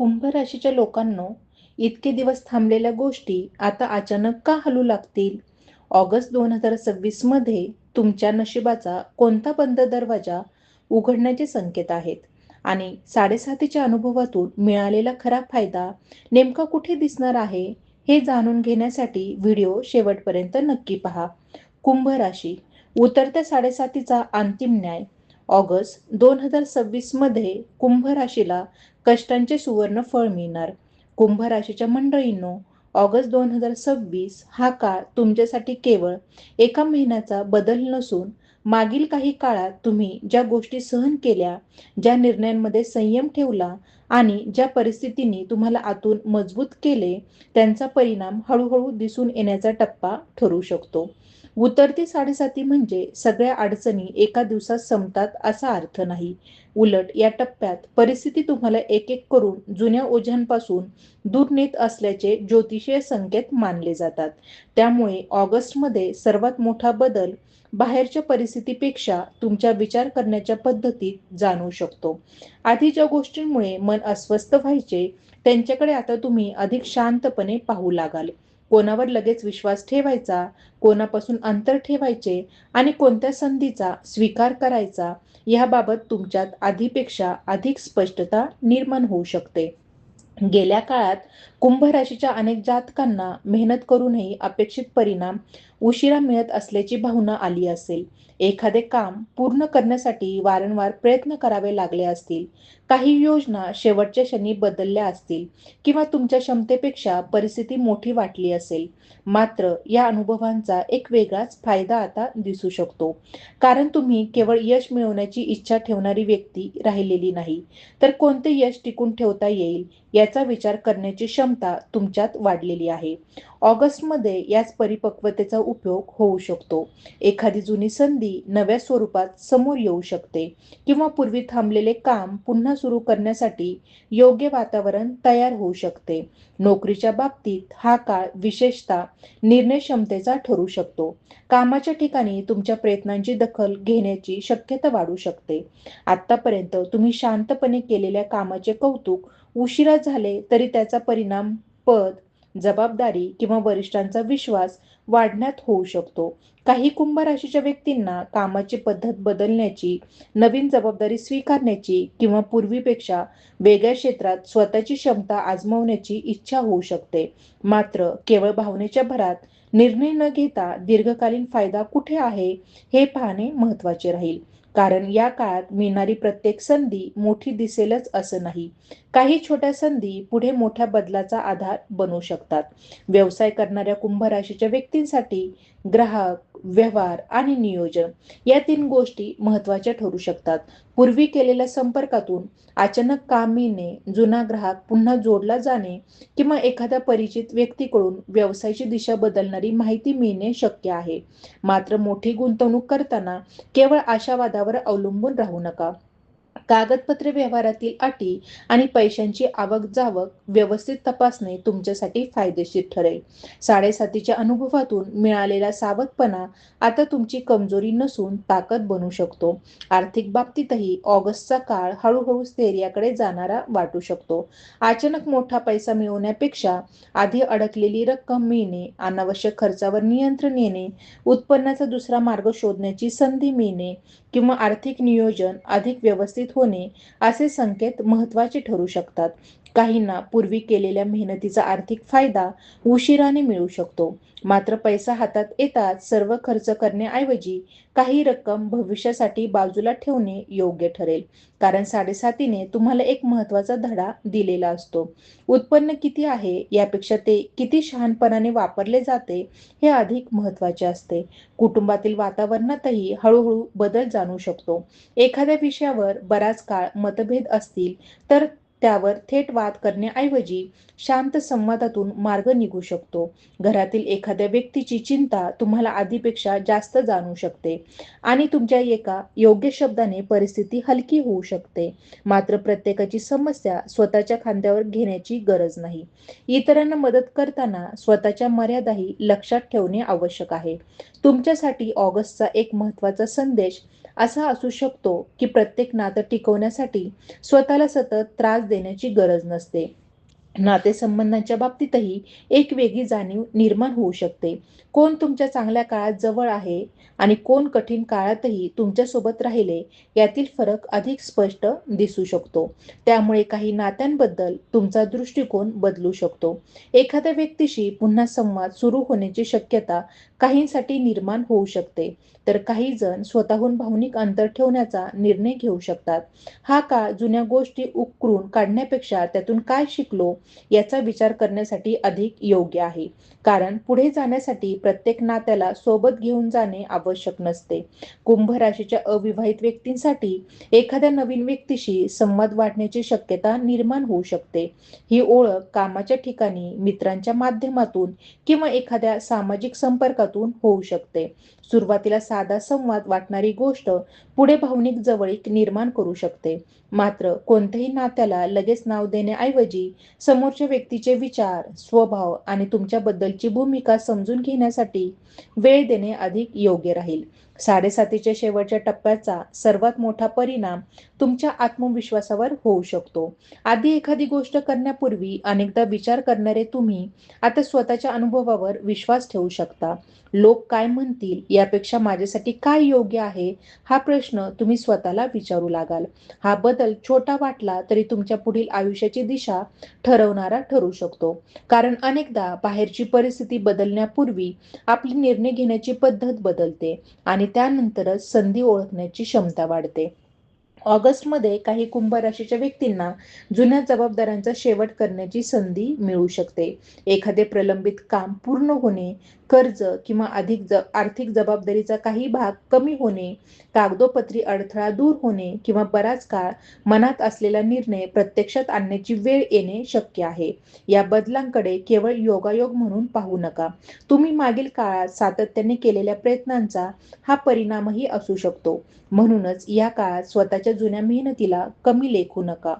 कुंभ राशीच्या लोकांनो, इतके दिवस थांबलेल्या गोष्टी आता अचानक का हलू लागतील? ऑगस्ट 2026 मध्ये तुमच्या नशिबाचा कोणता बंद दरवाजा उघडण्याचे संकेत आहेत? आणि साडेसातीच्या अनुभवातून मिळालेला खरा फायदा नेमका कुठे दिसणार आहे? हे जाणून घेण्यासाठी व्हिडिओ शेवटपर्यंत नक्की पहा. कुंभ राशी, उतरत्या साडेसातीचा अंतिम न्याय. ऑगस्ट 2026 मध्ये कुंभ राशीला कष्टांचे सुवर्ण फळ मिळणार. कुंभ राशीच्या मंडळींनो, ऑगस्ट 2026 हा काळ तुमच्यासाठी केवळ एका महिन्याचा बदल नसून मागील काही काळात तुम्ही ज्या गोष्टी सहन केल्या, ज्या निर्णयांमध्ये संयम ठेवला आणि ज्या परिस्थितींनी तुम्हाला आतून मजबूत केले, त्यांचा परिणाम हळूहळू दिसून येण्याचा टप्पा ठरू शकतो. उतरती साडेसाती म्हणजे सगळ्या अडचणी एका दिवसात संपतात असा अर्थ नाही. उलट या टप्प्यात परिस्थिती तुम्हाला एक एक करून जुन्या ओझ्यांपासून दूर नेत असल्याचे ज्योतिषीय संकेत मानले जातात. त्यामुळे ऑगस्टमध्ये सर्वात मोठा बदल बाहेरच्या परिस्थितीपेक्षा तुमच्या विचार करण्याच्या पद्धतीत जाणवू शकतो. आधी ज्या गोष्टींमुळे मन अस्वस्थ व्हायचे, त्यांच्याकडे आता तुम्ही अधिक शांतपणे पाहू लागाल. कोणावर लगेच विश्वास ठेवायचा, कोणापासून अंतर ठेवायचे आणि कोणत्या संधीचा स्वीकार करायचा याबाबत तुमच्यात आधीपेक्षा अधिक स्पष्टता निर्माण होऊ शकते. गेल्या काळात कुंभ राशीच्या अनेक जातकांना मेहनत करूनही अपेक्षित परिणाम उशिरा मिळत असल्याची भावना आली असेल. एखादे काम पूर्ण करण्यासाठी वारंवार प्रयत्न करावे लागले असतील. काही योजना शेवटच्या क्षणी बदलल्या असतील किंवा तुमच्या क्षमतेपेक्षा परिस्थिती मोठी वाटली असेल. मात्र या अनुभवांचा एक वेगळाच फायदा आता दिसू शकतो. कारण तुम्ही केवळ यश मिळवण्याची इच्छा ठेवणारी व्यक्ती राहिलेली नाही, तर कोणते यश टिकून ठेवता येईल याचा विचार करण्याची क्षमता तुमच्यात वाढलेली आहे. ऑगस्टमध्ये याच परिपक्वतेचा उपयोग होऊ शकतो. एखादी जुनी संधी नव्या स्वरूपात समोर येऊ शकते किंवा पूर्वी थांबलेले काम पुन्हा सुरू करण्यासाठी योग्य वातावरण तयार होऊ शकते. नोकरीच्या बाबतीत हा काळ विशेषतः निर्णय क्षमतेचा ठरू शकतो. कामाच्या ठिकाणी तुमच्या प्रयत्नांची दखल घेण्याची शक्यता वाढू शकते. आतापर्यंत तुम्ही शांतपणे केलेल्या कामाचे कौतुक उशिरा झाले तरी त्याचा परिणाम पद, जबाबदारी किंवा वरिष्ठांचा विश्वास वाढण्यात होऊ शकतो. काही कुंभ राशीच्या व्यक्तींना कामाची पद्धत बदलण्याची, नवीन जबाबदारी स्वीकारण्याची किंवा पूर्वीपेक्षा वेगळ्या क्षेत्रात स्वतःची क्षमता आजमावण्याची इच्छा होऊ शकते. मात्र केवळ भावनेच्या भरात निर्णय न घेता दीर्घकालीन फायदा कुठे आहे हे पाहणे महत्त्वाचे राहील. कारण या काळात मिळणारी प्रत्येक संधी मोठी दिसेलच असं नाही. काही छोट्या संधी पुढे मोठ्या बदलाचा आधार बनू शकतात. व्यवसाय करणाऱ्या कुंभ राशीच्या व्यक्तींसाठी ग्राहक, व्यवहार आणि नियोजन या तीन गोष्टी महत्त्वाच्या ठरू शकतात. पूर्वी केलेल्या संपर्कातून अचानक काम मिळणे, जुना ग्राहक पुन्हा जोडला जाणे किंवा एखाद्या परिचित व्यक्तीकडून व्यवसायाची दिशा बदलणारी माहिती मिळणे शक्य आहे. मात्र मोठी गुंतवणूक करताना केवळ आशावादावर अवलंबून राहू नका. कागदपत्रे व्यवहारातील अटी आणि पैशांची आवक जावक व्यवस्थित तपासणे तुमच्यासाठी फायदेशीर ठरेल. साडेसातीच्या अनुभवातून मिळालेला सावधपणा आता तुमची कमजोरी नसून ताकद बनू शकतो. आर्थिक बाबतीतही ऑगस्टचा काळ हळूहळू स्थैर्याकडे जाणारा वाटू शकतो. अचानक मोठा पैसा मिळवण्यापेक्षा आधी अडकलेली रक्कम मिळणे, अनावश्यक खर्चावर नियंत्रण येणे, उत्पन्नाचा दुसरा मार्ग शोधण्याची संधी मिळणे किंवा आर्थिक नियोजन अधिक व्यवस्थित होणे असे संकेत महत्त्वाचे ठरू शकतात. काहींना पूर्वी केलेल्या मेहनतीचा आर्थिक फायदा उशिराने मिळू शकतो. मात्र पैसा हातात येताच सर्व खर्च करण्याऐवजी काही रक्कम भविष्यासाठी बाजूला ठेवणे योग्य ठरेल. कारण साडेसातीने तुम्हाला एक महत्त्वाचा धडा दिलेला असतो. उत्पन्न किती आहे यापेक्षा ते किती शहाणपणाने वापरले जाते हे अधिक महत्त्वाचे असते. कुटुंबातील वातावरणातही हळूहळू बदल जाणू शकतो. एखाद्या विषयावर बराच काळ मतभेद असतील तर त्यावर थेट वाद करण्याऐवजी शांत संवादातून मार्ग निघू शकतो. घरातील एखाद्या व्यक्तीची चिंता तुम्हाला आधीपेक्षा जास्त जाणू शकते आणि तुमच्या एका योग्य शब्दाने परिस्थिती हलकी होऊ शकते. मात्र प्रत्येकाची समस्या स्वतःच्या खांद्यावर घेण्याची गरज नाही. इतरांना मदत करताना स्वतःच्या मर्यादाही लक्षात ठेवणे आवश्यक आहे. तुमच्यासाठी ऑगस्टचा एक महत्त्वाचा संदेश असा असू शकतो की प्रत्येक नातं टिकवण्यासाठी स्वतःला सतत त्रास देण्याची गरज नसते. नातेसंबंधांच्या बाबतीतही एक वेगळी जाणीव निर्माण होऊ शकते. कोण तुमच्या चांगल्या काळात जवळ आहे आणि कोण कठीण काळातही तुमच्यासोबत राहिले, यातील फरक अधिक स्पष्ट दिसू शकतो. त्यामुळे काही नात्यांबद्दल तुमचा दृष्टिकोन बदलू शकतो. एखाद्या व्यक्तीशी पुन्हा संवाद सुरू होण्याची शक्यता काहींसाठी निर्माण होऊ शकते, तर काही जण स्वतःहून भावनिक अंतर ठेवण्याचा निर्णय घेऊ शकतात. हा काळ जुन्या गोष्टी उकरून काढण्यापेक्षा त्यातून काय शिकलो याचा विचार करण्यासाठी अधिक योग्य आहे. कारण पुढे जाण्यासाठी प्रत्येक नात्याला सोबत घेऊन जाणे आवश्यक नसते. कुंभ राशीच्या अविवाहित व्यक्तींसाठी एखाद्या नवीन व्यक्तीशी संवाद वाढण्याची शक्यता निर्माण होऊ शकते. ही ओळख कामाच्या ठिकाणी, मित्रांच्या माध्यमातून किंवा एखाद्या सामाजिक संपर्कातून होऊ शकते. सुरुवातीला साधा संवाद वाटणारी गोष्ट पुढे भावनिक जवळीक निर्माण करू शकते. मात्र कोणत्याही नात्याला लगेच नाव देण्याऐवजी समोरच्या व्यक्तीचे विचार, स्वभाव आणि तुमच्याबद्दलची भूमिका समजून घेण्यासाठी वेळ देणे अधिक योग्य राहील. साडेसातीच्या शेवटच्या टप्प्याचा सर्वात मोठा परिणाम तुमच्या आत्मविश्वासावर होऊ शकतो. आधी एखादी गोष्ट करण्यापूर्वी अनेकदा विचार करणारे तुम्ही आता स्वतःच्या अनुभवावर विश्वास ठेवू शकता. लोक काय म्हणतील यापेक्षा माझ्यासाठी काय योग्य आहे, हा प्रश्न तुम्ही स्वतःला विचारू लागाल. हा बदल छोटा वाटला तरी तुमच्या पुढील आयुष्याची दिशा ठरवणारा ठरू शकतो. कारण अनेकदा बाहेरची परिस्थिती बदलण्यापूर्वी आपली निर्णय घेण्याची पद्धत बदलते आणि त्यानंतरच संधी ओळखण्याची क्षमता वाढते. ऑगस्टमध्ये काही कुंभ राशीच्या व्यक्तींना जुन्या जबाबदाऱ्यांचा शेवट करण्याची संधी मिळू शकते. एखादे प्रलंबित काम पूर्ण होणे, कर्ज किंवा आर्थिक जबाबदारीचा काही भाग कमी होणे, कागदोपत्री अडथळा दूर होणे किंवा बराच काळ मनात असलेला निर्णय प्रत्यक्षात आणण्याची वेळ येणे शक्य आहे. या बदलांकडे केवळ योगायोग म्हणून पाहू नका. तुम्ही मागील काळात सातत्याने केलेल्या प्रयत्नांचा हा परिणामही असू शकतो. म्हणूनच या काळात स्वतःच्या जुन्या मेहनतीला कमी लेखू नका.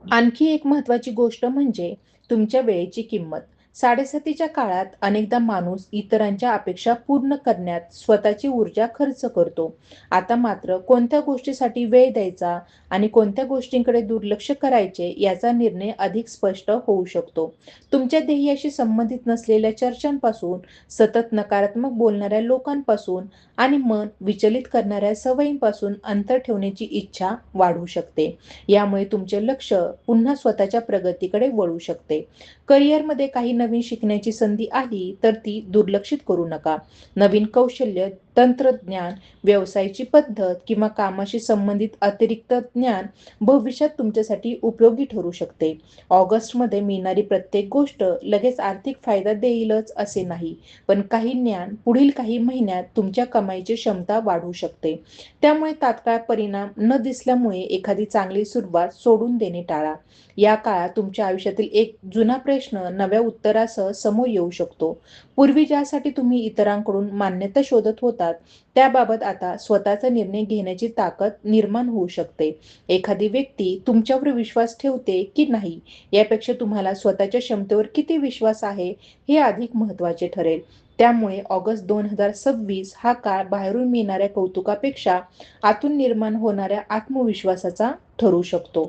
आणखी एक महत्त्वाची गोष्ट म्हणजे तुमच्या वेळेची किंमत. साडेसातीच्या काळात अनेकदा माणूस इतरांच्या अपेक्षा पूर्ण करण्यात स्वतःची ऊर्जा खर्च करतो. आता मात्र कोणत्या गोष्टीसाठी वेळ द्यायचा आणि कोणत्या गोष्टींकडे दुर्लक्ष करायचे याचा निर्णय अधिक स्पष्ट होऊ शकतो. तुमच्या ध्येयाशी संबंधित नसलेल्या चर्चांपासून, सतत नकारात्मक बोलणाऱ्या लोकांपासून आणि मन विचलित करणाऱ्या सवयींपासून अंतर ठेवण्याची इच्छा वाढू शकते. यामुळे तुमचे लक्ष पुन्हा स्वतःच्या प्रगतीकडे वळू शकते. करिअरमध्ये काही नवीन शिकण्याची संधी आली तर ती दुर्लक्षित करू नका. नवीन कौशल्य, तंत्रज्ञान, व्यवसायाची पद्धत किंवा कामाशी संबंधित अतिरिक्त ज्ञान भविष्यात तुमच्यासाठी उपयोगी ठरू शकते. ऑगस्टमध्ये मिळणारी प्रत्येक गोष्ट लगेच आर्थिक फायदा देईलच असे नाही, पण काही ज्ञान पुढील काही महिन्यात तुमच्या कमाईची क्षमता वाढवू शकते. त्यामुळे तात्काळ परिणाम न दिसल्यामुळे एखादी चांगली सुरुवात सोडून देणे टाळा. या काळात तुमच्या आयुष्यातील एक जुना प्रश्न नव्या उत्तरासह समोर येऊ शकतो. पूर्वी ज्यासाठी तुम्ही इतरांकडून मान्यता शोधत होतात त्याबाबत आता स्वतःचा निर्णय घेण्याची ताकद निर्माण होऊ शकते. एखादी व्यक्ती तुमच्यावर विश्वास ठेवते की नाही यापेक्षा तुम्हाला स्वतःच्या क्षमतेवर किती विश्वास आहे हे अधिक महत्त्वाचे ठरेल. त्यामुळे ऑगस्ट 2026 हा काळ बाहेरून मिळणाऱ्या कौतुकापेक्षा आतून निर्माण होणाऱ्या आत्मविश्वासाचा ठरू शकतो.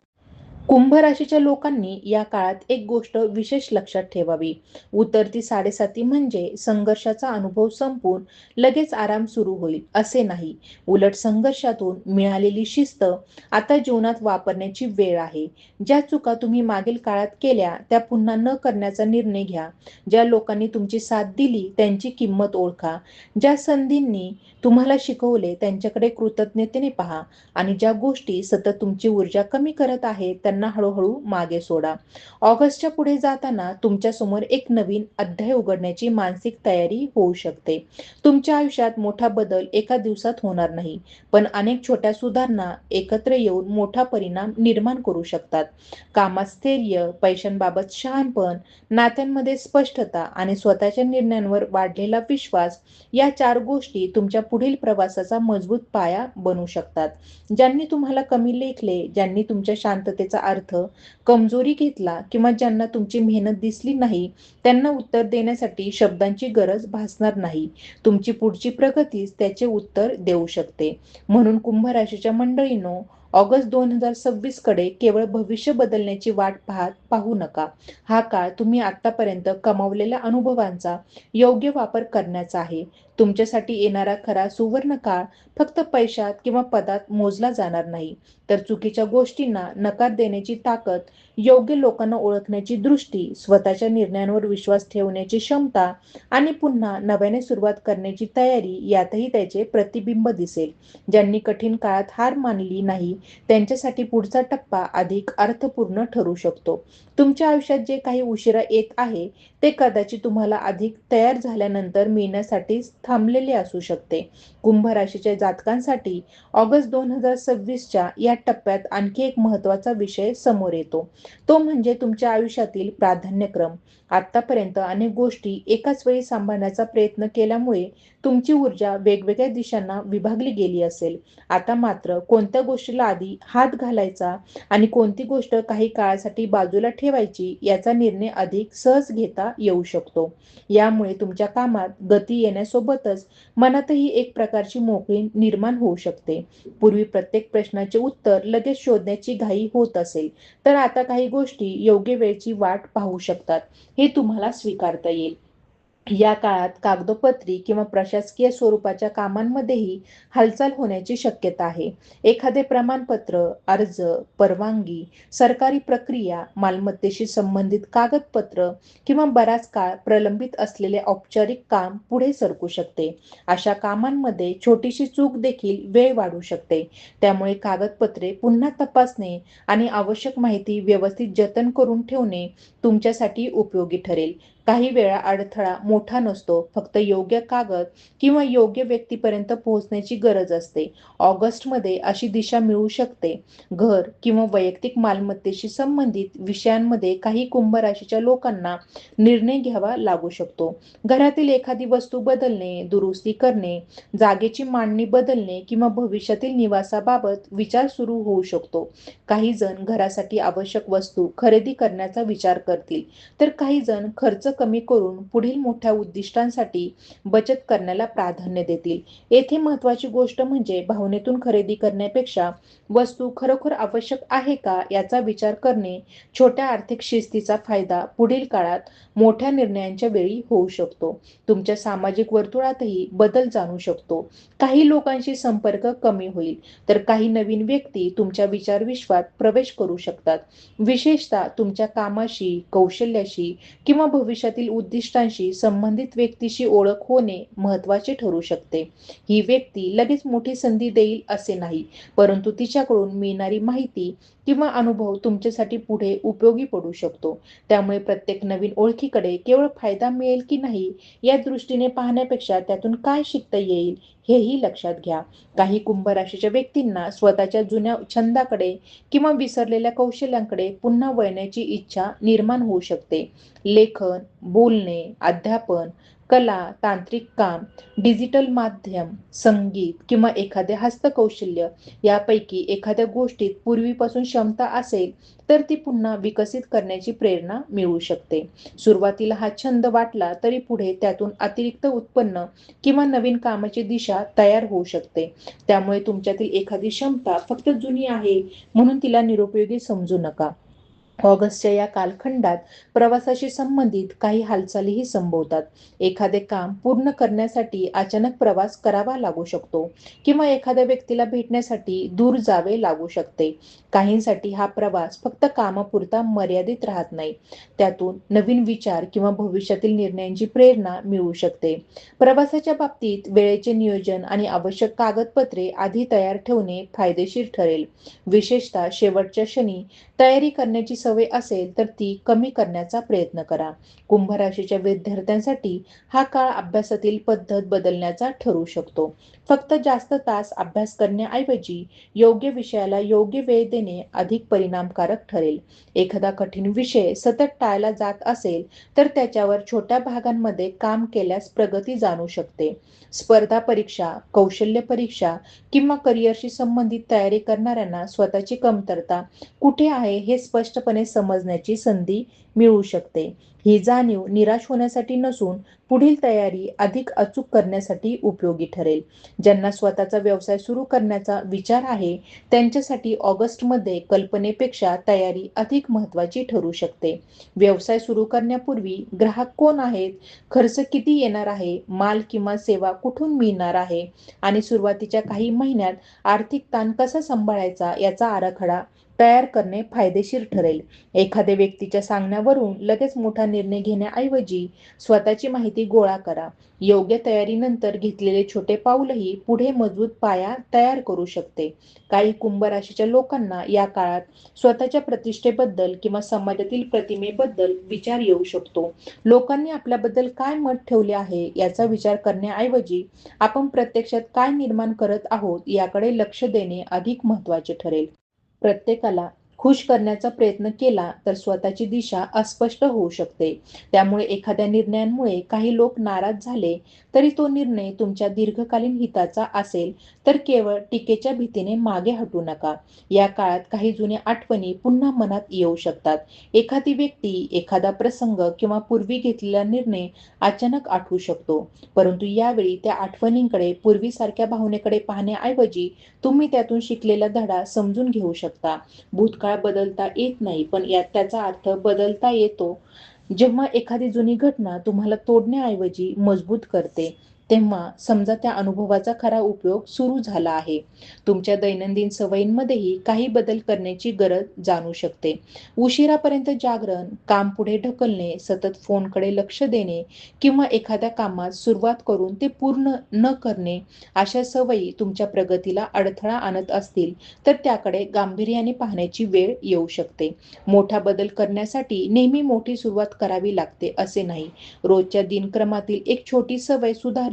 कुंभ राशीच्या लोकांनी या काळात एक गोष्ट विशेष लक्षात ठेवावी. उतरती साडेसाती म्हणजे संघर्षाचा अनुभव संपून लगेच आराम सुरू होईल असे नाही. उलट संघर्षातून मिळालेली शिस्त आता जीवनात वापरण्याची वेळ आहे. ज्या चुका तुम्ही मागील काळात केल्या त्या पुन्हा न करण्याचा निर्णय घ्या. ज्या लोकांनी तुमची साथ दिली त्यांची किंमत ओळखा. ज्या संधींनी तुम्हाला शिकवले त्यांच्याकडे कृतज्ञतेने पहा आणि ज्या गोष्टी सतत तुमची ऊर्जा कमी करत आहेत त्यांना हळूहळू मागे सोडा. ऑगस्टच्या पुढे जाताना तुमच्या समोर एक नवीन अध्याय उघडण्याची मानसिक तयारी होऊ शकते. तुमच्या आयुष्यात मोठा बदल एका दिवसात होणार नाही, पण अनेक छोट्या सुधारणा एकत्र येऊन मोठा परिणाम निर्माण करू शकतात. कामात स्थैर्य, पैशांबाबत शहाणपण, नात्यांमध्ये स्पष्टता आणि स्वतःच्या निर्णयांवर वाढलेला विश्वास या 4 गोष्टी तुमच्या पुढील प्रवासाचा मजबूत पाया बनू शकतात. ज्यांनी तुम्हाला कमी लेखले, ज्यांनी तुमच्या शांततेचा अर्थ कमजोरी घेतला किंवा ज्यांना तुमची मेहनत दिसली नाही त्यांना उत्तर देण्यासाठी शब्दांची गरज भासणार नाही. तुमची पुढची प्रगतीच त्याचे उत्तर देऊ शकते. म्हणून कुंभ राशीच्या मंडळींनो, ऑगस्ट 2026 कडे केवळ भविष्य बदलण्याची वाट पाहू नका. हा काळ तुम्ही आतापर्यंत कमावलेल्या अनुभवांचा योग्य वापर करण्याचा आहे. तुमच्यासाठी येणारा खरा सुवर्ण काळ फक्त पैशात किंवा पदात मोजला जाणार नाही, तर चुकीच्या गोष्टींना नकार देण्याची ताकद, योग्य लोकांना ओळखण्याची दृष्टी, स्वतःच्या निर्णयांवर विश्वास ठेवण्याची क्षमता आणि पुन्हा नव्याने सुरुवात करण्याची तयारी यातही त्याचे प्रतिबिंब दिसेल. ज्यांनी कठीण काळात हार मानली नाही त्यांच्यासाठी पुढचा टप्पा अधिक अर्थपूर्ण ठरू शकतो. तुमच्या आयुष्यात जे काही उशिरा येत आहे ते कदाचित तुम्हाला अधिक तयार झाल्यानंतर मिळण्यासाठी थांबलेले असू शकते. कुंभ राशीच्या जातकांसाठी ऑगस्ट 2026च्या या टप्प्यात आणखी एक महत्त्वाचा विषय समोर येतो. तो म्हणजे तुमच्या आयुष्यातील प्राधान्यक्रम. आतापर्यंत अनेक गोष्टी एकाच वेळी सांभाळण्याचा प्रयत्न केल्यामुळे तुमची ऊर्जा वेगवेगळ्या दिशांना विभागली गेली असेल. आता मात्र कोणत्या गोष्टीला आधी हात घालायचा आणि कोणती गोष्ट काही काळासाठी बाजूला ठेवायची याचा निर्णय अधिक सहज घेता येऊ शकतो. यामुळे तुमच्या कामात गती येण्यासोबतच मनातही एक प्रकारची मोकळी निर्माण होऊ शकते. पूर्वी प्रत्येक प्रश्नाचे उत्तर लगेच शोधण्याची घाई होत असेल, तर आता काही गोष्टी योग्य वेळेची वाट पाहू शकतात, हे तुम्हाला स्वीकारता येईल. या काळात कागदोपत्री किंवा प्रशासकीय स्वरूपाच्या कामांमध्येही हालचाल होण्याची शक्यता आहे. एखादे प्रमाणपत्र, अर्ज, परवानगी, सरकारी प्रक्रिया, मालमत्तेशी संबंधित कागदपत्र किंवा बराच काळ प्रलंबित असलेले औपचारिक काम पुढे सरकू शकते. अशा कामांमध्ये छोटीशी चूक देखील वेळ वाढू शकते. त्यामुळे कागदपत्रे पुन्हा तपासणे आणि आवश्यक माहिती व्यवस्थित जतन करून ठेवणे तुमच्यासाठी उपयोगी ठरेल. काही वेळा अडथळा मोठा नसतो, फक्त योग्य कागद किंवा योग्य व्यक्तीपर्यंत पोहोचण्याची गरज असते. ऑगस्टमध्ये अशी दिशा मिळू शकते. घर किंवा वैयक्तिक मालमत्तेशी संबंधित विषयांमध्ये काही कुंभ राशीच्या लोकांना निर्णय घ्यावा लागू शकतो. घरातील एखादी वस्तू बदलणे, दुरुस्ती करणे, जागेची मांडणी बदलणे किंवा भविष्यातील निवासाबाबत विचार सुरू होऊ शकतो. काही जण घरासाठी आवश्यक वस्तू खरेदी करण्याचा विचार करतील, तर काही जण खर्च कमी करून पुढील मोठ्या उद्दिष्टांसाठी बचत करण्याला प्राधान्य देतील. येथे महत्त्वाची गोष्ट म्हणजे भावनेतून खरेदी करण्यापेक्षा वस्तू खरोखर आवश्यक आहे का याचा विचार करणे. छोट्या आर्थिक शिस्तीचा फायदा पुढील काळात मोठ्या निर्णयांच्या वेळी होऊ शकतो. तुमच्या सामाजिक वर्तुळातही बदल जाणू शकतो. काही लोकांशी संपर्क कमी होईल, तर काही नवीन व्यक्ती तुमच्या विचारविश्वात प्रवेश करू शकतात. विशेषतः तुमच्या कामाशी, कौशल्याशी किंवा भविष्यातील उद्दिष्टांशी संबंधित व्यक्तीशी ओळख होणे महत्त्वाचे ठरू शकते. ही व्यक्ती लगेच मोठी संधी देईल असे नाही, परंतु तिच्याकडून मिळणारी माहिती किंवा अनुभव तुमच्यासाठी पुढे उपयोगी पडू शकतो. त्यामुळे प्रत्येक नवीन ओळखीकडे केवळ फायदा मिळेल की नाही या दृष्टीने पाहण्यापेक्षा त्यातून काय शिकता येईल हेही लक्षात घ्या. काही कुंभ राशीच्या व्यक्तींना स्वतःच्या जुन्या छंदाकडे किंवा विसरलेल्या कौशल्यांकडे पुन्हा वळण्याची इच्छा निर्माण होऊ शकते. लेखन, बोलणे, अध्यापन, कला, तांत्रिक काम, डिजिटल माध्यम, संगीत किंवा एखादे हस्तकौशल्य यापैकी एखाद्या गोष्टीत पूर्वीपासून क्षमता असेल तर ती पुन्हा विकसित करण्याची प्रेरणा मिळू शकते. सुरुवातीला हा छंद वाटला तरी पुढे त्यातून अतिरिक्त उत्पन्न किंवा नवीन कामाची दिशा तयार होऊ शकते. त्यामुळे तुमच्यातील एखादी क्षमता फक्त जुनी आहे म्हणून तिला निरुपयोगी समजू नका. ऑगस्टच्या या कालखंडात प्रवासाशी संबंधित काही हालचालीही संभवतात. एखादे काम पूर्ण करण्यासाठी अचानक प्रवास करावा लागू शकतो किंवा एखाद्या व्यक्तीला भेटण्यासाठी दूर जावे लागू शकते. काहींसाठी हा प्रवास फक्त कामापुरता मर्यादित राहत नाही, त्यातून नवीन विचार किंवा भविष्यातील निर्णयांची प्रेरणा मिळू शकते. प्रवासाच्या बाबतीत वेळेचे नियोजन आणि आवश्यक कागदपत्रे आधी तयार ठेवणे फायदेशीर ठरेल. विशेषतः शेवटच्या क्षणी तयारी करण्याची सवय असेल तर ती कमी करण्याचा प्रयत्न करा. कुंभ राशीच्या विद्यार्थ्यांसाठी हा काळ अभ्यासातील पद्धत बदलण्याचा ठरू शकतो. फक्त जास्त तास अभ्यास करण्याऐवजी योग्य विषयाला योग्य वेळ देणे अधिक परिणामकारक ठरेल. एखादा कठीण विषय सतत टाळला जात असेल तर त्याच्यावर छोट्या भागांमध्ये काम केल्यास प्रगती जाणू शकते. स्पर्धा परीक्षा, कौशल्य परीक्षा किंवा करिअरशी संबंधित तयारी करणाऱ्यांना स्वतःची कमतरता कुठे आहे हे स्पष्टपणे समजण्याची संधी मिळू शकते. ही जाणीव निराश होण्यासाठी नसून पुढील तयारी अधिक अचूक करण्यासाठी उपयोगी ठरेल. ज्यांना स्वतःचा व्यवसाय सुरू करण्याचा विचार आहे त्यांच्यासाठी ऑगस्टमध्ये कल्पनेपेक्षा तयारी अधिक महत्त्वाची ठरू शकते. व्यवसाय सुरू करण्यापूर्वी ग्राहक कोण आहेत, खर्च किती येणार आहे, माल किंवा सेवा कुठून मिळणार आहे आणि सुरुवातीच्या काही महिन्यात आर्थिक ताण कसा सांभाळायचा याचा आराखडा तयार करणे फायदेशीर ठरेल. एखाद्या व्यक्तीच्या सांगण्यावरून लगेच मोठा निर्णय घेण्याऐवजी स्वतःची माहिती गोळा करा. योग्य तयारीनंतर घेतलेले छोटे पाऊलही पुढे मजबूत पाया तयार करू शकते. काही कुंभ राशीच्या लोकांना या काळात स्वतःच्या प्रतिष्ठेबद्दल किंवा समाजातील प्रतिमेबद्दल विचार येऊ शकतो. लोकांनी आपल्याबद्दल काय मत ठेवले आहे याचा विचार करण्याऐवजी आपण प्रत्यक्षात काय निर्माण करत आहोत याकडे लक्ष देणे अधिक महत्त्वाचे ठरेल. प्रत्येकाला खुश करण्याचा प्रयत्न केला तर स्वतःची दिशा अस्पष्ट होऊ शकते. त्यामुळे एखाद्या निर्णयामुळे काही लोक नाराज झाले तरी तो निर्णय तुमच्या दीर्घकालीन हिताचा असेल तर केवळ टीकेच्या भीतीने मागे हटू नका. या काळात काही जुन्या आठवणी पुन्हा मनात येऊ शकतात. एखादी व्यक्ती, एखादा प्रसंग किंवा पूर्वी घेतलेला निर्णय अचानक आठवू शकतो. परंतु यावेळी त्या आठवणींकडे पूर्वीसारख्या भावनेकडे पाहण्याऐवजी तुम्ही त्यातून शिकलेला धडा समजून घेऊ शकता. भूतकाळ बदलता येत नाही, पण यात त्याचा अर्थ बदलता येतो. जेव्हा एखादी जुनी घटना तुम्हाला तोडण्याऐवजी मजबूत करते, तेव्हा समजा त्या अनुभवाचा खरा उपयोग सुरू झाला आहे. तुमच्या दैनंदिन सवयींमध्येही काही बदल करण्याची गरज जाणू शकते. उशिरापर्यंत जागरण, काम पुढे ढकलणे, सतत फोनकडे लक्ष देणे किंवा एखाद्या कामात सुरुवात करून ते पूर्ण न करणे अशा सवयी तुमच्या प्रगतीला अडथळा आणत असतील तर त्याकडे गांभीर्याने पाहण्याची वेळ येऊ शकते. मोठा बदल करण्यासाठी नेहमी मोठी सुरुवात करावी लागते असे नाही. रोजच्या दिनक्रमातील एक छोटी सवय सुधारली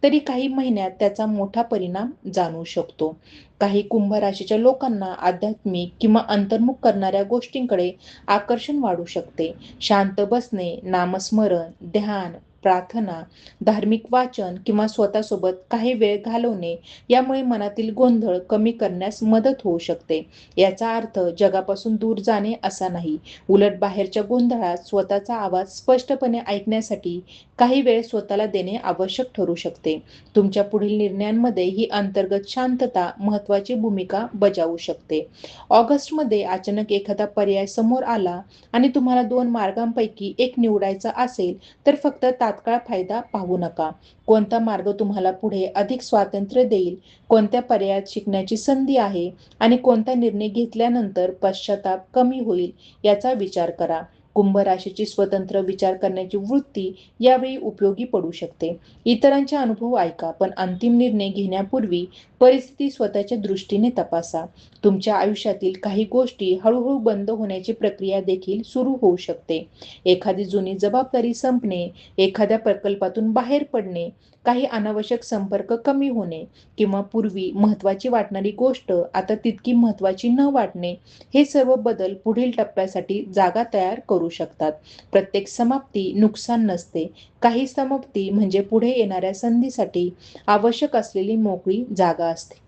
तरी काही महिन्यात त्याचा मोठा परिणाम जाणवू शकतो. काही कुंभ राशीच्या लोकांना आध्यात्मिक किंवा अंतर्मुख करणाऱ्या गोष्टींकडे आकर्षण वाढू शकते. शांत बसणे, नामस्मरण, ध्यान, प्रार्थना, धार्मिक वाचन किंवा स्वतःसोबत काही वेळ घालवणे यामुळे मनातील गोंधळ कमी करण्यास मदत होऊ शकते. याचा अर्थ जगापासून दूर जाणे असा नाही. उलट बाहेरच्या गोंधळात स्वतःचा आवाज स्पष्टपणे ऐकण्यासाठी काही वेळ स्वतःला देणे आवश्यक ठरू शकते. तुमच्या पुढील निर्णयांमध्ये ही अंतर्गत शांतता महत्त्वाची भूमिका बजावू शकते. ऑगस्टमध्ये अचानक एखादा पर्याय समोर आला आणि तुम्हाला 2 मार्गांपैकी एक निवडायचा असेल तर फक्त तात्काळ फायदा पाहू नका. कोणता मार्ग तुम्हाला पुढे अधिक स्वातंत्र्य देईल, कोणत्या पर्यायात शिकण्याची संधी आहे आणि कोणता निर्णय घेतल्यानंतर पश्चाताप कमी होईल याचा विचार करा. कुंभ राशीची स्वतंत्र विचार करण्याची वृत्ती यावेळी उपयोगी पडू शकते. इतरांचे अनुभव ऐका, पण अंतिम निर्णय घेण्यापूर्वी परिस्थिती स्वतःच्या दृष्टीने तपासा. तुमच्या आयुष्यातील काही गोष्टी हळूहळू बंद होण्याची प्रक्रिया देखील सुरू होऊ शकते. एखादी जुनी जबाबदारी संपणे, एखाद्या प्रकल्पातून बाहेर पडणे, काही अनावश्यक संपर्क कमी होणे किंवा पूर्वी महत्त्वाची वाटणारी गोष्ट आता तितकी महत्त्वाची न वाटणे, हे सर्व बदल पुढील टप्प्यासाठी जागा तयार करू शकतात. प्रत्येक समाप्ती नुकसान नसते. काही समाप्ती म्हणजे पुढे येणाऱ्या संधीसाठी आवश्यक असलेली मोकळी जागा असते.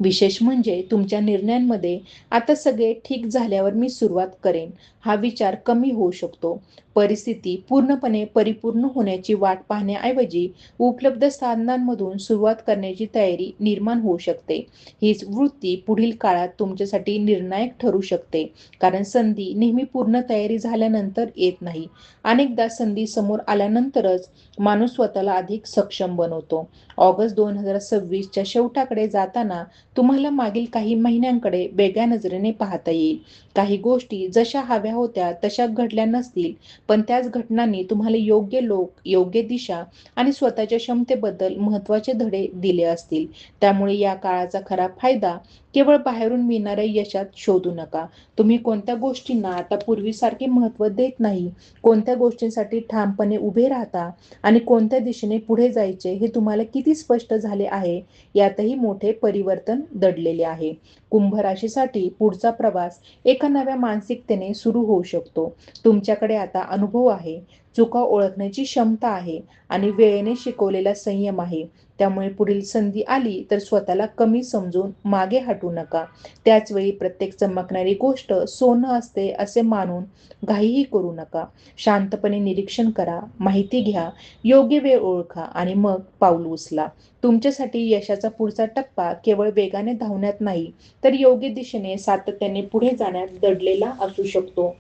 विशेष म्हणजे तुमच्या निर्णयांमध्ये आता सगळे ठीक झाल्यावर मी सुरुवात करेन हा विचार कमी होऊ शकतो. परिस्थिती पूर्णपणे परिपूर्ण होण्याची वाट पाहण्याऐवजी उपलब्ध साधनांमधून सुरुवात करण्याची तयारी निर्माण होऊ शकते. हीच वृत्ती पुढील काळात तुमच्यासाठी निर्णायक ठरू शकते, कारण संधी नेहमी पूर्ण तयारी झाल्यानंतर येत नाही. अनेकदा संधी समोर आल्यानंतरच माणूस स्वतःला अधिक सक्षम बनवतो. ऑगस्ट 2026च्या शेवटाकडे जाताना तुम्हाला मागील काही महिन्यांकडे वेगळ्या नजरेने पाहता येईल. काही गोष्टी जशा हव्या होत्या तशा घडल्या नसतील, पण त्याच घटनांनी तुम्हाला योग्य लोक, योग्य दिशा आणि स्वतःच्या क्षमतेबद्दल महत्त्वाचे धडे दिले असतील. त्यामुळे या काळाचा खरा फायदा केवळ बाहेरून मिळणाऱ्या यशात शोधू नका. तुम्ही कोणत्या गोष्टींना आता पूर्वीसारखे महत्त्व देत नाही, कोणत्या गोष्टींसाठी ठामपणे उभे राहता आणि कोणत्या दिशेने पुढे जायचे हे तुम्हाला किती स्पष्ट झाले आहे, यातही मोठे परिवर्तन दडलेले आहे. कुंभ राशीसाठी पुढचा प्रवास एका नव्या मानसिकतेने सुरू होऊ शकतो. तुमच्याकडे आता अनुभव आहे, चुका ओळखण्याची क्षमता आहे आणि वेळेने शिकवलेला संयम आहे. त्यामुळे पुढील संधी आली तर स्वतःला कमी समजून मागे हटू नका. त्याच वेळी प्रत्येक चमकणारी गोष्ट सोनं असते असे मानून घाईही करू नका. शांतपणे निरीक्षण करा, माहिती घ्या, योग्य वेळ ओळखा आणि मग पाऊल उचला. तुमच्यासाठी यशाचा पुढचा टप्पा केवळ वेगाने धावण्यात नाही, तर योग्य दिशेने सातत्याने पुढे जाण्यात दडलेला असू शकतो.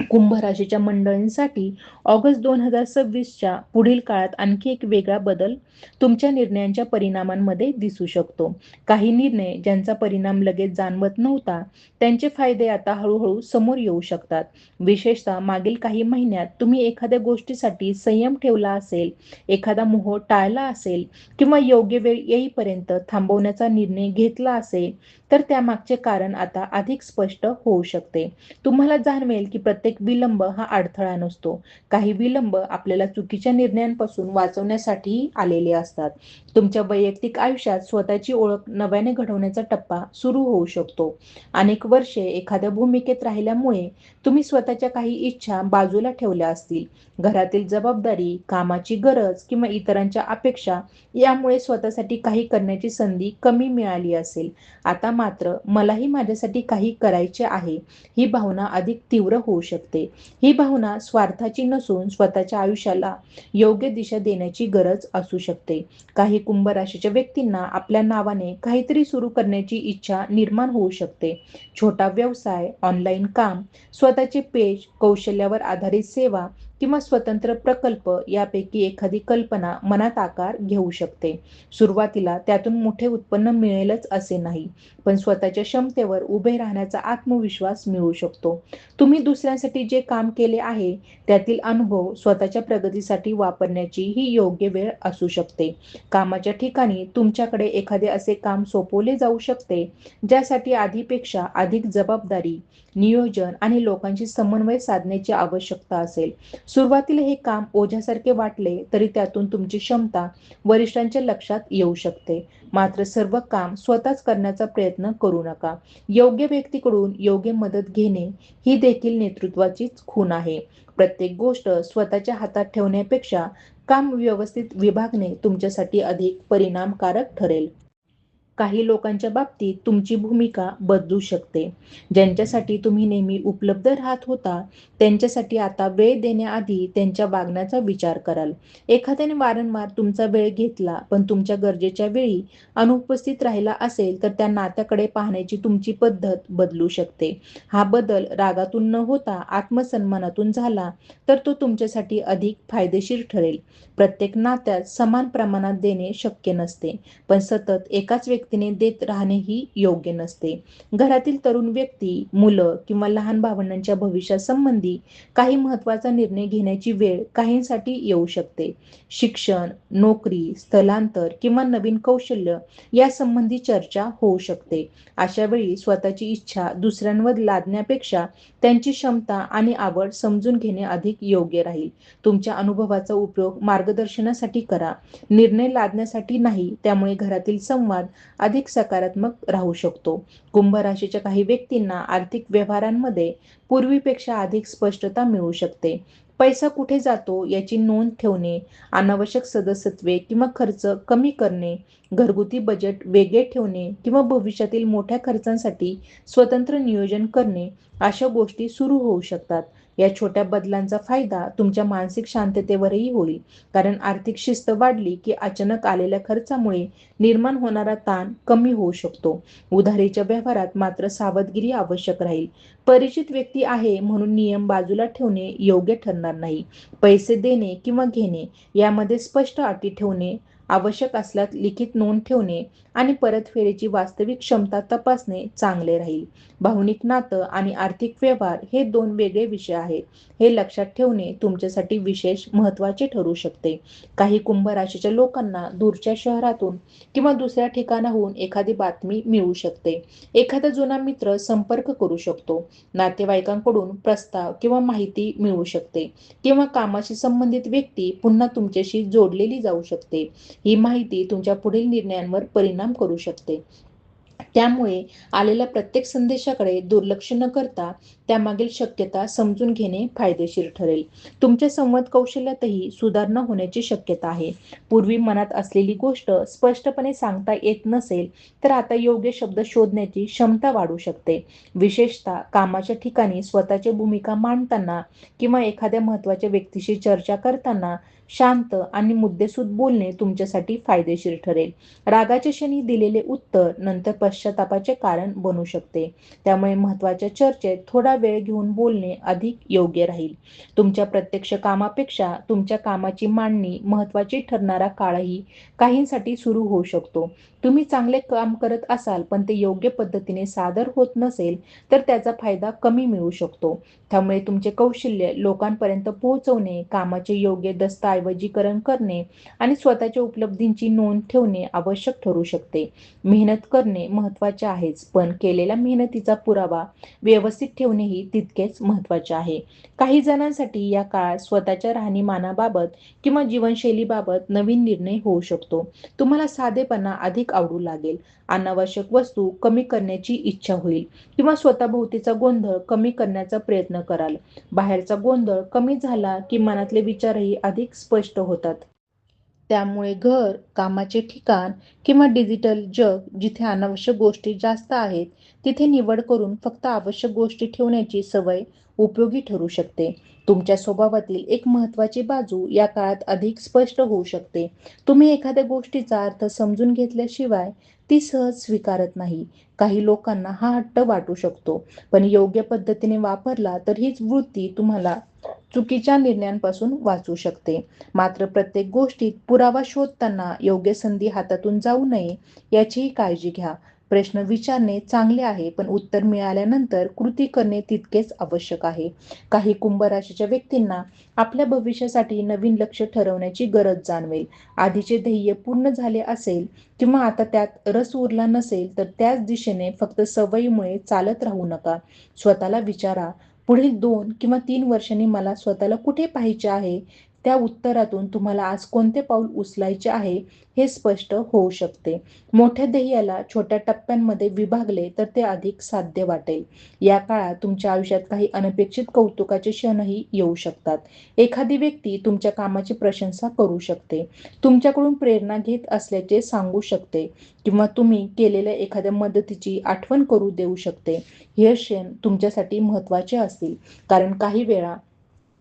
कुंभ राशीच्या मंडळींसाठी ऑगस्ट 2026च्या पुढील काळात आणखी एक वेगळा बदल तुमच्या निर्णयांच्या परिणामांमध्ये दिसू शकतो. काही निर्णय ज्यांचा परिणाम लगेच जाणवत नव्हता, त्यांचे फायदे आता हळूहळू समोर येऊ शकतात. विशेषतः मागील काही महिन्यात तुम्ही एखाद्या गोष्टीसाठी संयम ठेवला असेल, एखादा मोह टाळला असेल किंवा योग्य वेळ येईपर्यंत थांबवण्याचा निर्णय घेतला असेल, तर त्यामागचे कारण आता अधिक स्पष्ट होऊ शकते. तुम्हाला जाणवेल की प्रत्येक विलंब हा अडथळा नसतो. काही विलंब आपल्याला चुकीच्या निर्णयांपासून वाचवण्यासाठी आलेले असतात. तुमच्या वैयक्तिक आयुष्यात स्वतःची ओळख नव्याने घडवण्याचा टप्पा सुरू होऊ शकतो. अनेक वर्षे एखाद्या भूमिकेत राहिल्यामुळे तुम्ही स्वतःच्या काही इच्छा बाजूला ठेवल्या असतील. घरातील जबाबदारी, कामाची गरज किंवा इतरांच्या अपेक्षा यामुळे स्वतःसाठी काही करण्याची संधी कमी मिळाली असेल. आता मात्र मलाही माझ्यासाठी काही करायचे आहे, ही भावना अधिक तीव्र होऊ शकते. ही भावना स्वार्थाची नसून स्वतःच्या आयुष्याला योग्य दिशा देण्याची गरज असू शकते. काही कुंभ राशीच्या व्यक्तींना आपल्या नावाने काहीतरी सुरू करण्याची इच्छा निर्माण होऊ शकते. छोटा व्यवसाय, ऑनलाईन काम, स्वतःचे पेज, कौशल्यावर आधारित सेवा किंवा स्वतंत्र प्रकल्प यापैकी एखादी कल्पना मनात आकार घेऊ शकते. सुरुवातीला त्यातून मोठे उत्पन्न मिळेलच असे नाही, पण स्वतःच्या क्षमतेवर उभे राहण्याचा आत्मविश्वास मिळू शकतो. तुम्ही दुसऱ्यांसाठी जे काम केले आहे त्यातील अनुभव स्वतःच्या प्रगतीसाठी वापरण्याची ही योग्य वेळ असू शकते. कामाच्या ठिकाणी तुमच्याकडे एखादे असे काम सोपवले जाऊ शकते ज्यासाठी आधीपेक्षा अधिक जबाबदारी, नियोजन आणि लोकांशी समन्वय साधण्याची आवश्यकता असेल. सुरुवातीला हे काम ओझ्यासारखे वाटले तरी त्यातून तुमची क्षमता वरिष्ठांच्या लक्षात येऊ शकते. मात्र सर्व काम स्वतःच करण्याचा प्रयत्न करू नका. योग्य व्यक्तीकडून योग्य मदत घेणे ही देखील नेतृत्वाचीच खूण आहे. प्रत्येक गोष्ट स्वतःच्या हातात ठेवण्यापेक्षा काम व्यवस्थित विभागणे तुमच्यासाठी अधिक परिणामकारक ठरेल. काही लोकांच्या बाबतीत तुमची भूमिका बदलू शकते. ज्यांच्यासाठी तुम्ही नेहमी उपलब्ध राहत होता, त्यांच्यासाठी आता वेळ देण्याआधी त्यांच्या वागण्याचा विचार कराल. एखाद्याने वारंवार तुमचा वेळ घेतला, पण तुमच्या गरजेच्या वेळी अनुपस्थित राहिला असेल, तर त्या नात्याकडे पाहण्याची तुमची पद्धत बदलू शकते. हा बदल रागातून न होता आत्मसन्मानातून झाला, तर तो तुमच्यासाठी अधिक फायदेशीर ठरेल. प्रत्येक नात्यात समान प्रमाणात देणे शक्य नसते, पण सतत एकाच व्यक्तीने देत राहणे ही योग्य नसते. घरातील तरुण व्यक्ती, मुलं किंवा लहान भावंडांच्या भविष्यासंबंधी काही महत्त्वाचा निर्णय घेण्याची वेळ काहींसाठी येऊ शकते. शिक्षण, नोकरी, स्थलांतर किंवा नवीन कौशल्य यासंबंधी चर्चा होऊ शकते. अशा वेळी स्वतःची इच्छा दुसऱ्यांवर लादण्यापेक्षा त्यांची क्षमता आणि आवड समजून घेणे अधिक योग्य राहील. तुमच्या अनुभवाचा उपयोग मार्गदर्शनासाठी करा, निर्णय लादण्यासाठी नाही. त्यामुळे घरातील संवाद अधिक सकारात्मक राहू शकतो. कुंभ राशीच्या काही व्यक्तींना आर्थिक व्यवहारांमध्ये पूर्वीपेक्षा अधिक स्पष्टता मिळू शकते. पैसा कुठे जातो याची नोंद ठेवणे, अनावश्यक सदस्यत्वे किंवा खर्च कमी करणे, घरगुती बजेट वेगळे ठेवणे किंवा भविष्यातील मोठ्या खर्चांसाठी स्वतंत्र नियोजन करणे अशा गोष्टी सुरू होऊ शकतात. या छोट्या बदलांचा फायदा तुमच्या मानसिक शांततेवरही होईल, कारण आर्थिक शिस्त वाढली की अचानक आलेल्या खर्चामुळे निर्माण होणारा ताण कमी होऊ शकतो. उधारीच्या व्यवहारात मात्र सावधगिरी आवश्यक राहील. परिचित व्यक्ती आहे म्हणून नियम बाजूला ठेवणे योग्य ठरणार नाही. पैसे देणे किंवा घेणे यामध्ये स्पष्ट अटी ठेवणे आवश्यक असल्यास लिखित नोंद ठेवणे आणि परतफेडीची वास्तविक क्षमता तपासणे चांगले राहील. भावनिक नातं आणि आर्थिक व्यवहार हे दोन वेगळे विषय आहेत. हे लक्षात ठेवणे तुमच्यासाठी विशेष महत्त्वाचे ठरू शकते. काही कुंभ राशीच्या लोकांना दूरच्या शहरातून किंवा दुसऱ्या ठिकाणाहून एखादी बातमी मिळू शकते. एखादा जुना मित्र संपर्क करू शकतो. नातेवाईकांकडून प्रस्ताव किंवा माहिती मिळू शकते किंवा कामाशी संबंधित व्यक्ती पुन्हा तुमच्याशी जोडलेली जाऊ शकते. ही माहिती तुमच्या पुढील निर्णयांवर परिणाम करू शकते. त्यामुळे आलेल्या प्रत्येक संदेशाकडे दुर्लक्ष न करता त्यामागील शक्यता समजून घेणे फायदेशीर ठरेल. तुमच्या संवाद कौशल्यातही सुधारणा होण्याची शक्यता आहे. पूर्वी मनात असलेली गोष्ट स्पष्टपणे सांगता येत नसेल तर आता योग्य शब्द शोधण्याची क्षमता वाढू शकते. विशेषतः कामाच्या ठिकाणी स्वतःची भूमिका मांडताना किंवा एखाद्या महत्त्वाच्या व्यक्तीशी चर्चा करताना शांत आणि मुद्देसूद बोलणे तुमच्यासाठी फायदेशीर ठरेल. रागाच्या क्षणी दिलेले उत्तर नंतर पश्चातापाचे कारण बनू शकते. त्यामुळे महत्त्वाच्या चर्चेत थोडा वेळ घेऊन बोलणे अधिक योग्य राहील. तुमच्या प्रत्यक्ष कामापेक्षा तुमच्या कामाची मांडणी महत्त्वाची ठरणारा काळही काहींसाठी सुरू होऊ शकतो. तुम्ही चांगले काम करत असाल पण ते योग्य पद्धतीने सादर होत नसेल तर त्याचा फायदा कमी मिळू शकतो. त्यामुळे तुमचे कौशल्य लोकांपर्यंत पोहोचवणे, कामाचे योग्य दस्तऐवजीकरण करणे आणि स्वतःच्या उपलब्धींची नोंद ठेवणे आवश्यक ठरू शकते. मेहनत करणे महत्त्वाचे आहेच, पण केलेल्या मेहनतीचा पुरावा व्यवस्थित ठेवणेही तितकेच महत्त्वाचे आहे. काही जणांसाठी या काळात स्वतःच्या राहणीमानाबाबत किंवा जीवनशैलीबाबत नवीन निर्णय होऊ शकतो. तुम्हाला साधेपणा अधिक आवडू लागेल, अनावश्यक वस्तू कमी करण्याची इच्छा होईल किंवा स्वतःभोवतीचा गोंधळ कमी करण्याचा प्रयत्न कराल. बाहेरचा गोंधळ कमी झाला की मनातले विचारही अधिक स्पष्ट होतात. त्यामुळे घर, कामाचे ठिकाण किंवा डिजिटल जग जिथे अनावश्यक गोष्टी जास्त आहेत, तिथे निवड करून फक्त आवश्यक गोष्टी ठेवण्याची सवय उपयोगी ठरू शकते. तुमच्या स्वभावातील एक महत्त्वाची बाजू या काळात अधिक स्पष्ट होऊ शकते. तुम्ही एखाद्या गोष्टीचा अर्थ समजून घेतल्याशिवाय ती सहज स्वीकारत नाही. काही लोकांना हा हट्ट वाटू शकतो, पण योग्य पद्धतीने वापरला तर हीच वृत्ती तुम्हाला चुकीच्या निर्णयांपासून वाचवू शकते. मात्र प्रत्येक गोष्टीत पुरावा शोधताना योग्य संधी हातातून जाऊ नये याचीही काळजी घ्या. प्रश्न विचारणे चांगले आहे, पण उत्तर मिळाल्यानंतर कृती करणे तितकेच आवश्यक आहे. काही कुंभ राशीच्या व्यक्तींना आपल्या भविष्यासाठी नवीन लक्ष्य ठरवण्याची गरज जाणवेल. आधीचे ध्येय पूर्ण झाले असेल किंवा आता त्यात रस उरला नसेल तर त्याच दिशेने फक्त सवयीमुळे चालत राहू नका. स्वतःला विचारा, पुढील 2 किंवा 3 वर्षांनी मला स्वतःला कुठे पाहायचे आहे? त्या उत्तरातून तुम्हाला आज कोणते पाऊल उचलायचे आहे हे स्पष्ट होऊ शकते. मोठ्या ध्येयाला छोट्या टप्प्यांमध्ये विभागले तर ते अधिक साध्य वाटेल. या काळात तुमच्या आयुष्यात काही अनपेक्षित कौतुकाचे क्षणही येऊ शकतात. एखादी व्यक्ती तुमच्या कामाची प्रशंसा करू शकते, तुमच्याकडून प्रेरणा घेत असल्याचे सांगू शकते किंवा तुम्ही केलेल्या एखाद्या मदतीची आठवण करू देऊ शकते. हे क्षण तुमच्यासाठी महत्त्वाचे असतील, कारण काही वेळा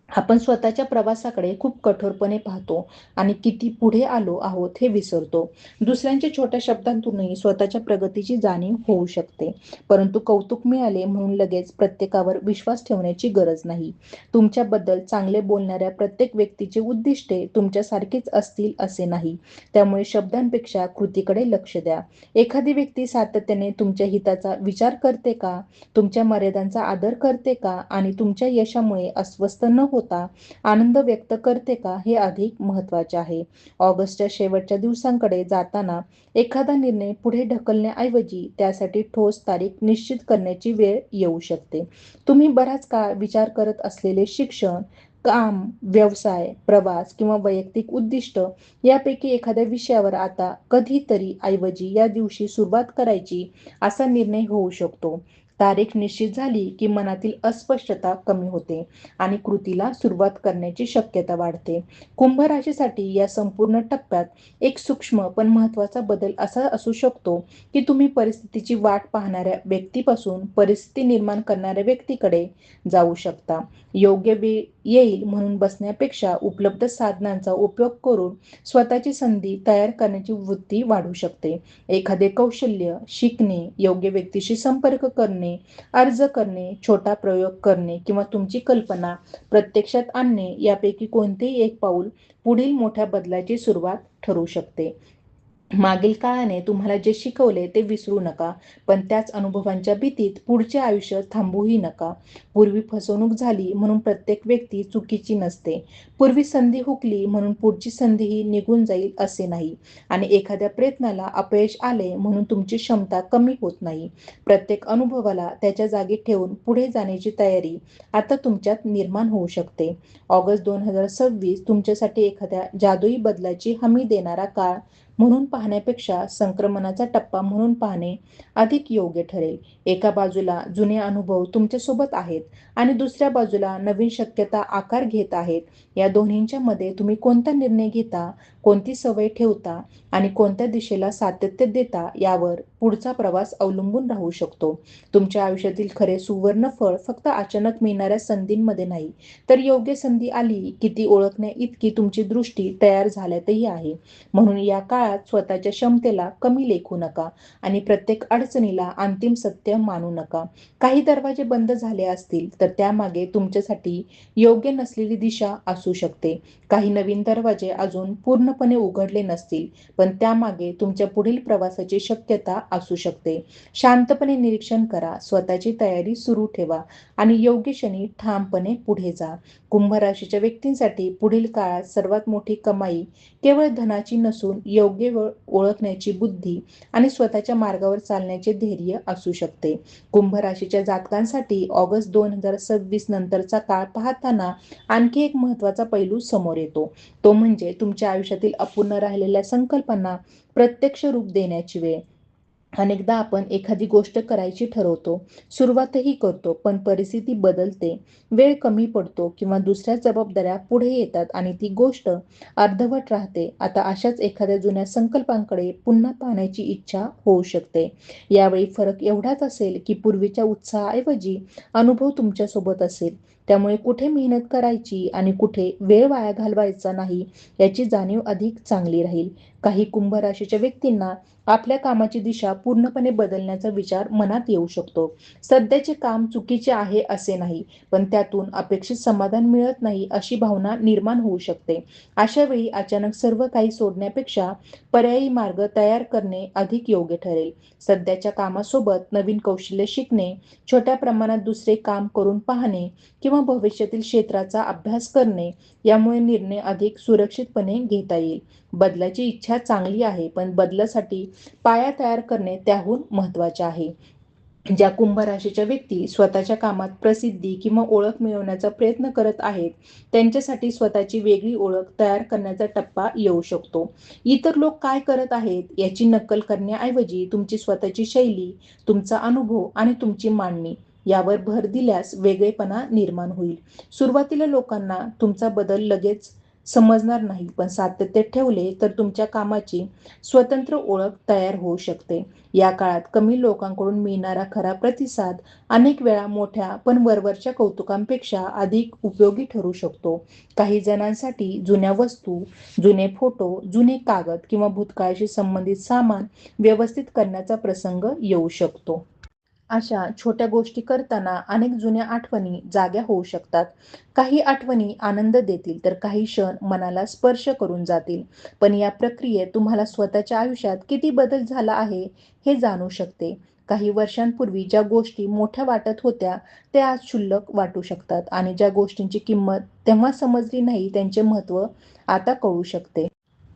आपण स्वतःच्या प्रवासाकडे खूप कठोरपणे पाहतो आणि किती पुढे आलो आहोत हे विसरतो. दुसऱ्यांच्या छोट्या शब्दांतूनही स्वतःच्या प्रगतीची जाणीव होऊ शकते. परंतु कौतुक मिळाले म्हणून लगेच प्रत्येकावर विश्वास ठेवण्याची गरज नाही. तुमच्याबद्दल चांगले बोलणाऱ्या प्रत्येक व्यक्तीचे उद्दिष्टे तुमच्यासारखीच असतील असे नाही. त्यामुळे शब्दांपेक्षा कृतीकडे लक्ष द्या. एखादी व्यक्ती सातत्याने तुमच्या हिताचा विचार करते का, तुमच्या मर्यादांचा आदर करते का आणि तुमच्या यशामुळे अस्वस्थ न होता आनंद व्यक्त करते का, हे अधिक महत्त्वाचे आहे. ऑगस्टच्या शेवटच्या दिवसांकडे जाताना एखादा निर्णय पुढे ढकलण्याऐवजी त्यासाठी ठोस तारीख निश्चित करण्याची वेळ येऊ शकते. तुम्ही बराच काळ विचार करत असलेले शिक्षण, काम, व्यवसाय, प्रवास किंवा वैयक्तिक उद्दिष्ट यापैकी एखाद्या विषयावर आता कधीतरी ऐवजी या दिवशी सुरुवात करायची असा निर्णय होऊ शकतो. तारीख निश्चित झाली की मनातील अस्पष्टता कमी होते आणि कृतीला सुरुवात करण्याची शक्यता वाढते. कुंभ राशीसाठी या संपूर्ण टप्प्यात एक सूक्ष्म पण महत्त्वाचा बदल असा असू शकतो की तुम्ही परिस्थितीची वाट पाहणाऱ्या व्यक्तीपासून परिस्थिती निर्माण करणाऱ्या व्यक्तीकडे जाऊ शकता. योग्य वेळ येईल म्हणून बसण्यापेक्षा उपलब्ध साधनांचा उपयोग करून स्वतःची संधी तयार करण्याची वृत्ती वाढू शकते. एखादे कौशल्य शिकणे, योग्य व्यक्तीशी संपर्क करणे, अर्ज करणे, छोटा प्रयोग करणे किंवा तुमची कल्पना प्रत्यक्षात आणणे यापैकी कोणतेही एक पाऊल पुढील मोठ्या बदलाची सुरुवात ठरू शकते. मागील काळाने तुम्हाला जे शिकवले ते विसरू नका, पण त्याच अनुभवांच्या भीतीत पुढचे आयुष्य थांबवूही नका. पूर्वी फसवणूक झाली म्हणून प्रत्येक व्यक्ती चुकीची नसते. पूर्वी संधी हुकली म्हणून पुढची संधीही निघून जाईल असे नाही. आणि एखाद्या प्रयत्नाला अपयश आले म्हणून तुमची क्षमता कमी होत नाही. प्रत्येक अनुभवाला त्याच्या जागी ठेवून पुढे जाण्याची तयारी आता तुमच्यात निर्माण होऊ शकते. ऑगस्ट 2026 तुमच्यासाठी एखाद्या जादुई बदलाची हमी देणारा काळ म्हणून पाहण्यापेक्षा संक्रमणाचा टप्पा म्हणून पाहणे अधिक योग्य ठरेल. एका बाजूला जुने अनुभव तुमच्यासोबत आहेत आणि दुसऱ्या बाजूला नवीन शक्यता आकार घेत आहेत. या दोन्हींच्या मध्ये तुम्ही कोणता निर्णय घेता, कोणती सवय ठेवता आणि कोणत्या दिशेला सातत्य देता यावर पुढचा प्रवास अवलंबून राहू शकतो. तुमच्या आयुष्यातील खरे सुवर्ण फळ फक्त अचानक मिळणाऱ्या संधींमध्ये नाही, तर योग्य संधी आली की ती ओळखण्या इतकी तुमची दृष्टी तयार झाल्यातही आहे. म्हणून या काळात स्वतःच्या क्षमतेला कमी लेखू नका आणि प्रत्येक अडचणीला अंतिम सत्य मानू नका. काही दरवाजे बंद झाले असतील तर त्यामागे तुमच्यासाठी योग्य नसलेली दिशा असू शकते. काही नवीन दरवाजे अजून पूर्णपणे उघडले नसतील, पण त्यामागे तुमच्या पुढील प्रवासाची शक्यता असू शकते. शांतपणे निरीक्षण करा, स्वतःची तयारी सुरू ठेवा आणि योग्य क्षणी ठामपणे पुढे जा. कुंभ राशीच्या व्यक्तींसाठी पुढील काळात सर्वात मोठी कमाई केवळ धनाची नसून योग्य वेळ ओळखण्याची बुद्धी आणि स्वतःच्या मार्गावर चालण्याचे धैर्य असू शकते. कुंभ राशीच्या जातकांसाठी ऑगस्ट 2026 नंतरचा काळ पाहताना आणखी एक महत्त्वाचा पैलू समोर येतो. तो म्हणजे तुमच्या आयुष्यातील अपूर्ण राहिलेल्या संकल्पांना प्रत्यक्ष रूप देण्याची वेळ. अनेकदा आपण एखादी गोष्ट करायची ठरवतो, सुरुवातही करतो, पण परिस्थिती बदलते, वेळ कमी पडतो किंवा दुसऱ्या जबाबदाऱ्या पुढे येतात आणि ती गोष्ट अर्धवट राहते. आता अशाच एखाद्या जुन्या संकल्पांकडे पुन्हा पाहण्याची इच्छा होऊ शकते. यावेळी फरक एवढाच असेल की पूर्वीच्या उत्साहाऐवजी अनुभव तुमच्यासोबत असेल. त्यामुळे कुठे मेहनत करायची आणि कुठे वेळ वाया घालवायचा नाही याची जाणीव अधिक चांगली राहील. काही कुंभ राशीच्या व्यक्तींना आपल्या कामाची दिशा पूर्णपणे बदलण्याचा विचार मनात येऊ शकतो. सध्याचे काम चुकीचे आहे असे नाही, पण त्यातून अपेक्षित समाधान मिळत नाही अशी भावना निर्माण होऊ शकते. अशा वेळी अचानक सर्व काही सोडण्यापेक्षा पर्यायी मार्ग तयार करणे अधिक योग्य ठरेल. सध्याच्या कामासोबत नवीन कौशल्य शिकणे, छोट्या प्रमाणात दुसरे काम करून पाहणे किंवा भविष्यातील क्षेत्राचा अभ्यास करणे यामुळे निर्णय अधिक सुरक्षितपणे घेता येईल. बदलाची इच्छा चांगली आहे, पण बदलासाठी पाया तयार करणे त्याहून महत्त्वाचे आहे. ज्या कुंभ राशीच्या व्यक्ती स्वतःच्या कामात प्रसिद्धी किंवा ओळख मिळवण्याचा प्रयत्न करत आहेत, त्यांच्यासाठी स्वतःची वेगळी ओळख तयार करण्याचा टप्पा येऊ शकतो. इतर लोक काय करत आहेत याची नक्कल करण्याऐवजी तुमची स्वतःची शैली, तुमचा अनुभव आणि तुमची मांडणी यावर भर दिल्यास वेगळेपणा निर्माण होईल. सुरुवातीला लोकांना तुमचा बदल लगेच समजणार नाही, पण सातत्य ठेवले तर तुमच्या कामाची स्वतंत्र ओळख तयार होऊ शकते. या काळात कमी लोकांकडून मिळणारा खरा प्रतिसाद अनेक वेळा मोठ्या पण वरवरच्या कौतुकांपेक्षा अधिक उपयोगी ठरू शकतो. काही जणांसाठी जुन्या वस्तू, जुने फोटो, जुने कागद किंवा भूतकाळाशी संबंधित सामान व्यवस्थित करण्याचा प्रसंग येऊ शकतो. अशा छोट्या गोष्टी करताना अनेक जुन्या आठवणी जाग्या होऊ शकतात. काही आठवणी आनंद देतील तर काही क्षण मनाला स्पर्श करून जातील. पण या प्रक्रियेत तुम्हाला स्वतःच्या आयुष्यात किती बदल झाला आहे हे जाणू शकते. काही वर्षांपूर्वी ज्या गोष्टी मोठ्या वाटत होत्या ते आज क्षुल्लक वाटू शकतात आणि ज्या गोष्टींची किंमत तेव्हा समजली नाही त्यांचे महत्त्व आता कळू शकते.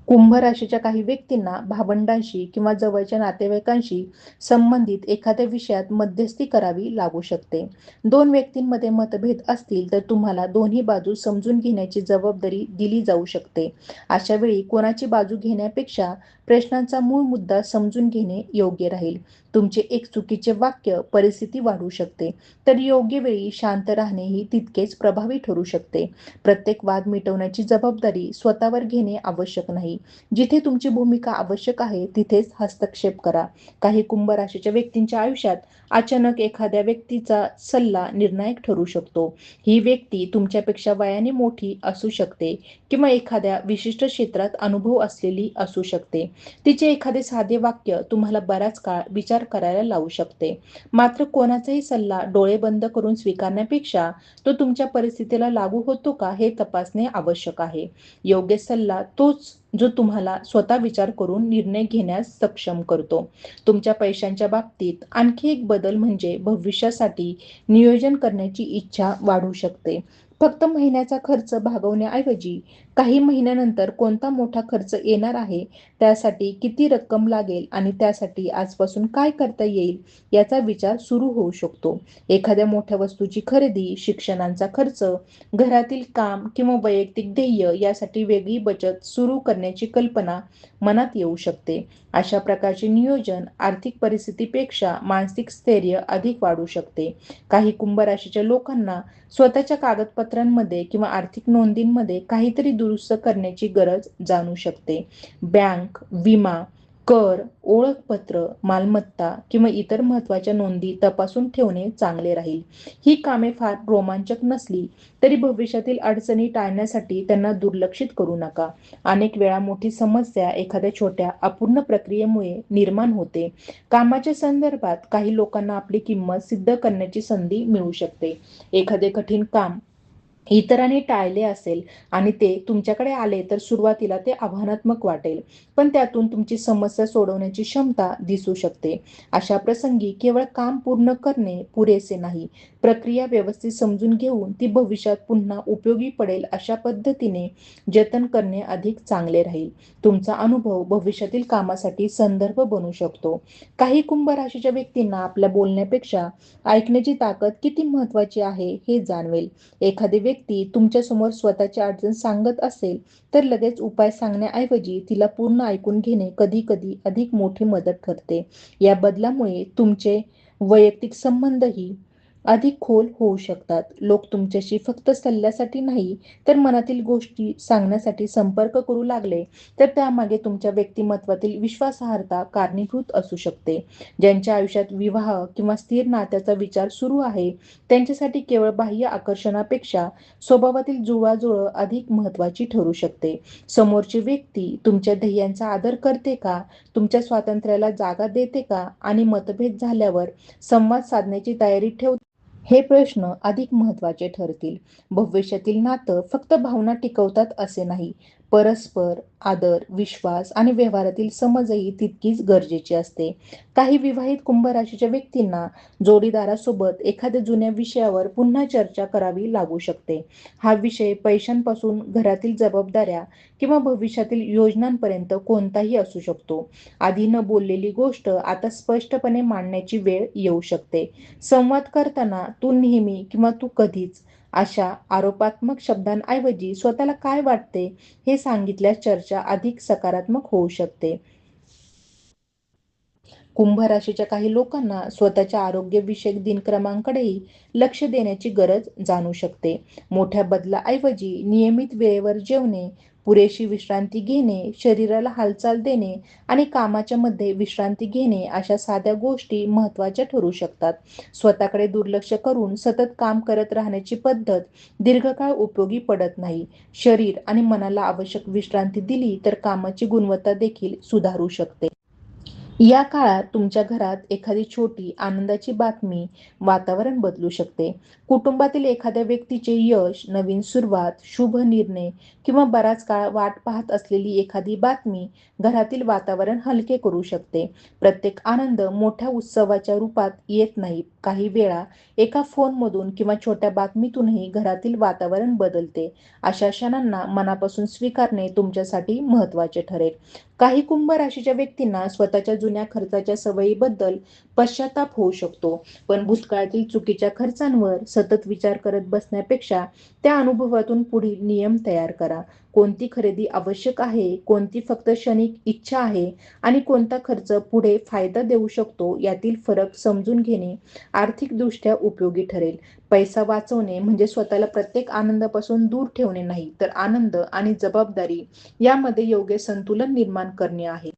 कुंभ राशीच्या काही व्यक्तींना भावंडांशी किंवा जवळच्या नातेवाईकांशी संबंधित एखाद्या विषयात मध्यस्थी करावी लागू शकते. दोन व्यक्तींमध्ये मतभेद असतील तर तुम्हाला दोन्ही बाजू समजून घेण्याची जबाबदारी दिली जाऊ शकते. अशा वेळी कोणाची बाजू घेण्यापेक्षा प्रश्नांचा मूळ मुद्दा समजून घेणे योग्य राहील. तुमचे एक चुकीचे वाक्य परिस्थिती वाढवू शकते, तर योग्य वेळी शांत राहणेही तितकेच प्रभावी ठरू शकते. प्रत्येक वाद मिटवण्याची जबाबदारी स्वतःवर घेणे आवश्यक नाही. जिथे तुमची भूमिका आवश्यक आहे तिथेच हस्तक्षेप करा. काही कुंभ राशीच्या व्यक्तींच्या आयुष्यात अचानक एखाद्या व्यक्तीचा सल्ला निर्णायक ठरू शकतो. ही व्यक्ती तुमच्यापेक्षा वयाने मोठी असू शकते किंवा एखाद्या विशिष्ट क्षेत्रात अनुभव असलेली असू शकते. तिचे एखादे साधे वाक्य तुम्हाला बराच काळ विचार करायला लावू शकते. मात्र कोणाचाही सल्ला डोळे बंद करून स्वीकारण्यापेक्षा तो तुमच्या परिस्थितीला लागू होतो का हे तपासणे आवश्यक आहे. योग्य सल्ला तोच जो तुम्हाला स्वतः विचार करून निर्णय घेण्यास सक्षम करतो. तुमच्या पैशांच्या बाबतीत आणखी एक बदल म्हणजे भविष्यासाठी नियोजन करण्याची इच्छा वाढू शकते. फक्त महिन्याचा खर्च भागवण्याऐवजी काही महिन्यानंतर कोणता मोठा खर्च येणार आहे, त्यासाठी किती रक्कम लागेल आणि त्यासाठी आजपासून काय करता येईल याचा विचार सुरू होऊ शकतो. एखाद्या मोठ्या वस्तूची खरेदी, शिक्षणाचा खर्च, घरातील काम किंवा वैयक्तिक ध्येय यासाठी वेगळी बचत सुरू करण्याची कल्पना मनात येऊ शकते. अशा प्रकारचे नियोजन आर्थिक परिस्थितीपेक्षा मानसिक स्थैर्य अधिक वाढू शकते. काही कुंभ राशीच्या लोकांना स्वतःच्या कागदपत्रांमध्ये किंवा आर्थिक नोंदींमध्ये काहीतरी दुरुस्त करण्याची गरज जाणू शकते. बँक, विमा, कर, ओळखपत्र, मालमत्ता किंवा इतर महत्त्वाच्या नोंदी तपासून ठेवणे चांगले राहील. ही कामे फार रोमांचक नसली तरी भविष्यातील अडचणी टाळण्यासाठी त्यांना दुर्लक्षित करू नका. अनेक वेळा मोठी समस्या एखाद्या छोट्या अपूर्ण प्रक्रियेमुळे निर्माण होते. कामाच्या संदर्भात काही लोकांना आपली किंमत सिद्ध करण्याची संधी मिळू शकते. एखादे कठीण काम इतरांनी टाळले असेल आणि ते तुमच्याकडे आले तर सुरुवातीला ते आव्हानात्मक वाटेल, पण त्यातून तुमची समस्या सोडवण्याची क्षमता दिसू शकते. अशा प्रसंगी केवळ काम पूर्ण करणे पुरेसे नाही, प्रक्रिया व्यवस्थित समजून घेऊन ती भविष्यात पुन्हा उपयोगी पडेल अशा पद्धतीने जतन करणे अधिक चांगले राहील. तुमचा अनुभव भविष्यातील कामासाठी संदर्भ बनू शकतो. काही कुंभ राशीच्या व्यक्तींना आपल्या बोलण्यापेक्षा ऐकण्याची ताकद किती महत्त्वाची आहे हे जाणवेल. एखादी व्यक्ती तुमच्यासमोर स्वतःची अडचण सांगत असेल तर लगेच उपाय सांगण्याऐवजी तिला पूर्ण ऐकून घेणे कधी-कधी अधिक मोठी मदत ठरते. या बदलामुळे तुमचे वैयक्तिक संबंधही अधिक खोल होऊ शकतात. लोक तुमच्याशी फक्त सल्ल्यासाठी नाही तर मनातील गोष्टी सांगण्यासाठी संपर्क करू लागले तर त्यामागे तुमच्या व्यक्तिमत्वातील विश्वासार्हता कारणीभूत असू शकते. ज्यांच्या आयुष्यात विवाह किंवा स्थिर नात्याचा विचार सुरू आहे त्यांच्यासाठी केवळ बाह्य आकर्षणापेक्षा स्वभावातील जुळवाजुळव अधिक महत्त्वाची ठरू शकते. समोरची व्यक्ती तुमच्या ध्येयांचा आदर करते का, तुमच्या स्वातंत्र्याला जागा देते का आणि मतभेद झाल्यावर संवाद साधण्याची तयारी ठेवते, हे प्रश्न अधिक महत्त्वाचे ठरतील. भविष्यातील नातं फक्त भावना टिकवतात असे नाही, परस्पर आदर, विश्वास आणि व्यवहारातील समजही तितकीच गरजेची असते. काही विवाहित कुंभ राशीच्या व्यक्तींना जोडीदारासोबत एखाद्या जुन्या विषयावर पुन्हा चर्चा करावी लागू शकते. हा विषय पैशांपासून घरातील जबाबदाऱ्या किंवा भविष्यातील योजनांपर्यंत कोणताही असू शकतो. आधी न बोललेली गोष्ट आता स्पष्टपणे मांडण्याची वेळ येऊ शकते. संवाद करताना तू नेहमी किंवा तू कधीच अशा आरोपात्मक शब्दांऐवजी स्वतःला काय वाटते हे सांगितल्यास चर्चा अधिक सकारात्मक होऊ शकते. कुंभ राशीच्या काही लोकांना स्वतःच्या आरोग्यविषयक दिनक्रमांकडेही लक्ष देण्याची गरज जाणू शकते. मोठ्या बदलाऐवजी नियमित वेळेवर जेवणे, पुरेशी विश्रांती घेणे, शरीराला हालचाल देणे आणि कामाच्या मध्ये विश्रांती घेणे अशा साध्या गोष्टी महत्त्वाच्या ठरू शकतात. स्वतःकडे दुर्लक्ष करून सतत काम करत राहण्याची पद्धत दीर्घकाळ उपयोगी पडत नाही. शरीर आणि मनाला आवश्यक विश्रांती दिली तर कामाची गुणवत्ता देखील सुधारू शकते. या काळात तुमच्या घरात एखादी छोटी आनंदाची बातमी वातावरण बदलू शकते. कुटुंबातील एखाद्या व्यक्तीचे यश, नवीन सुरुवात, शुभ निर्णय किंवा बराच काळ वाट पाहत असलेली एखादी बातमी घरातील वातावरण हलके करू शकते. प्रत्येक आनंद मोठ्या उत्सवाच्या रूपात येत नाही. काही वेळा एका फोनमधून किंवा छोट्या बातमीतूनही घरातील वातावरण बदलते. अशा क्षणांना मनापासून स्वीकारणे तुमच्यासाठी महत्त्वाचे ठरेल. काही कुंभ राशीच्या व्यक्तींना स्वतःच्या जुन्या खर्चाच्या सवयीबद्दल पश्चाताप होऊ शकतो, पण भूतकाळातील चुकीच्या खर्चांवर सतत विचार करत बसण्यापेक्षा त्या अनुभवातून पुढील नियम तयार करा. कोणती खरेदी आवश्यक आहे, कोणती फक्त क्षणिक इच्छा आहे आणि कोणता खर्च पुढे फायदा देऊ शकतो यातील फरक समजून घेणे आर्थिकदृष्ट्या उपयोगी ठरेल. पैसा वाचवणे म्हणजे स्वतःला प्रत्येक आनंदापासून दूर ठेवणे नाही, तर आनंद आणि जबाबदारी यामध्ये योग्य संतुलन निर्माण करणे आहे.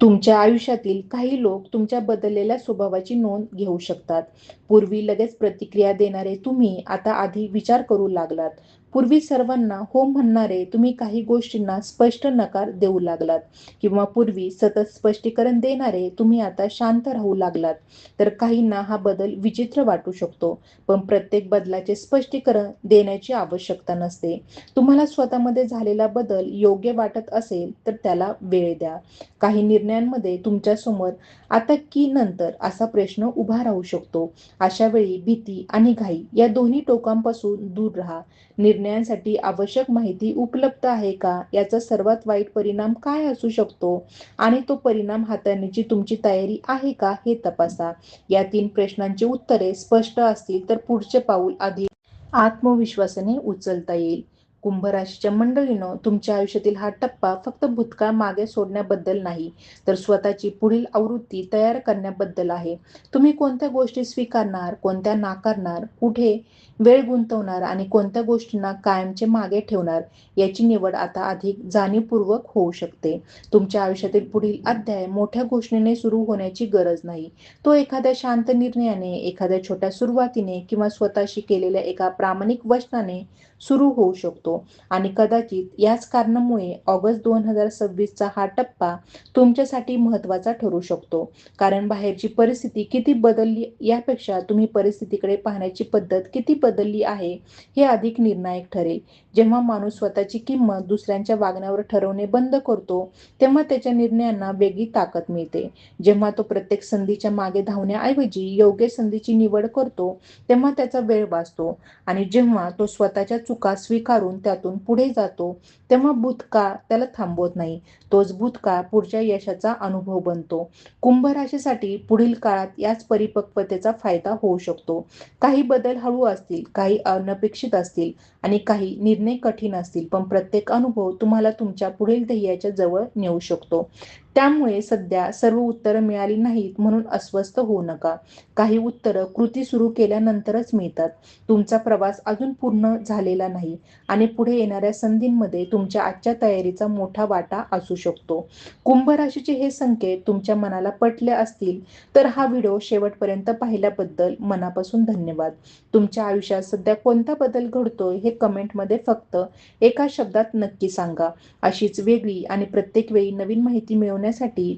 तुमच्या आयुष्यातील काही लोक तुमच्या बदललेल्या स्वभावाची नोंद घेऊ शकतात. पूर्वी लगेच प्रतिक्रिया देणारे तुम्ही आता आधी विचार करू लागलात. पूर्वी सर्वांना हो म्हणणारे तुम्ही काही गोष्टींना स्पष्ट नकार देऊ लागलात. किंवा पूर्वी सतत स्पष्टीकरण देणारे तुम्ही आता शांत राहू लागलात. तर काहींना हा बदल विचित्र वाटू शकतो, पण प्रत्येक बदलाचे स्पष्टीकरण देण्याची आवश्यकता नसते. तुम्हाला स्वतःमध्ये झालेला बदल योग्य वाटत असेल तर त्याला वेळ द्या. काही निर्णयांमध्ये तुमच्यासमोर आता की नंतर असा प्रश्न उभा राहू शकतो. अशा वेळी भीती आणि घाई या दोन्ही टोकांपासून दूर राहा. निर्णयांसाठी आवश्यक माहिती उपलब्ध आहे का, याचा सर्वात वाईट परिणाम काय असू शकतो आणि तो परिणाम हाताळण्याची तुमची तयारी आहे का हे तपासा. या 3 प्रश्नांची उत्तरे स्पष्ट असतील तर पुढचे पाऊल अधिक आत्मविश्वासाने उचलता येईल. कुंभ राशीच्या मंडळींनो, तुमच्या आयुष्यातील हा टप्पा फक्त भूतकाळ मागे सोडण्याबद्दल नाही, तर स्वतःची पुढील आवृत्ती तयार करण्याबद्दल आहे. तुम्ही कोणत्या गोष्टी स्वीकारणार, कोणत्या नाकारणार, कुठे वेळ गुंतवणार आणि कोणत्या गोष्टींना कायमचे मागे ठेवणार याची निवड आता अधिक जाणीवपूर्वक होऊ शकते. तुमच्या आयुष्यातील पुढील अध्याय मोठ्या घोषणेने सुरू होण्याची गरज नाही. तो एखाद्या शांत निर्णयाने, एखाद्या छोट्या सुरुवातीने किंवा स्वतःशी केलेल्या एका प्रामाणिक वचनाने सुरू होऊ शकतो. आणि कदाचित याच कारणामुळे ऑगस्ट 2026चा हा टप्पा तुमच्यासाठी महत्त्वाचा ठरू शकतो. कारण बाहेरची परिस्थिती किती बदलली यापेक्षा तुम्ही परिस्थितीकडे पाहण्याची पद्धत किती बदलली आहे हे अधिक निर्णायक ठरेल. जेव्हा माणूस स्वतःची किंमत दुसऱ्यांच्या वागण्यावर ठरवणे बंद करतो, तेव्हा त्याच्या निर्णयांना वेगळी ताकद मिळते. जेव्हा तो प्रत्येक संधीच्या मागे धावण्याऐवजी योग्य संधीची निवड करतो, तेव्हा त्याचा वेळ वाचतो. आणि जेव्हा तो स्वतःच्या चुका स्वीकारून त्यातून पुढे जातो, तेव्हा भूतकाळ त्याला थांबवत नाही. तोच भूतकाळ पुढच्या यशाचा अनुभव बनतो. कुंभ राशीसाठी पुढील काळात याच परिपक्वतेचा फायदा होऊ शकतो. काही बदल हळू असतील, काही अनपेक्षित असतील आणि काही निर्णय कठीण असतील, पण प्रत्येक अनुभव तुम्हाला तुमच्या पुढील ध्येयाच्या जवळ नेऊ शकतो. त्यामुळे सध्या सर्व उत्तरं मिळाली नाहीत म्हणून अस्वस्थ होऊ नका. काही उत्तरं कृती सुरू केल्यानंतरच मिळतात. तुमचा प्रवास अजून पूर्ण झालेला नाही आणि पुढे येणाऱ्या संधींमध्ये तुमच्या आजच्या तयारीचा मोठा वाटा असू शकतो. कुंभ राशीचे हे संकेत तुमच्या मनाला पटले असतील तर हा व्हिडिओ शेवटपर्यंत पाहिल्याबद्दल मनापासून धन्यवाद. तुमच्या आयुष्यात सध्या कोणता बदल घडतोय हे कमेंटमध्ये फक्त एका शब्दात नक्की सांगा. अशीच वेगळी आणि प्रत्येक वेळी नवीन माहिती मिळवण्यासाठी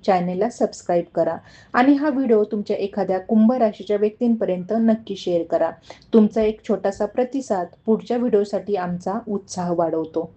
चॅनेलला सबस्क्राईब करा आणि हा व्हिडिओ तुमच्या एखाद्या कुंभ राशीच्या व्यक्तींपर्यंत नक्की शेअर करा. तुमचा एक छोटासा प्रतिसाद पुढच्या व्हिडिओसाठी आमचा उत्साह वाढवतो.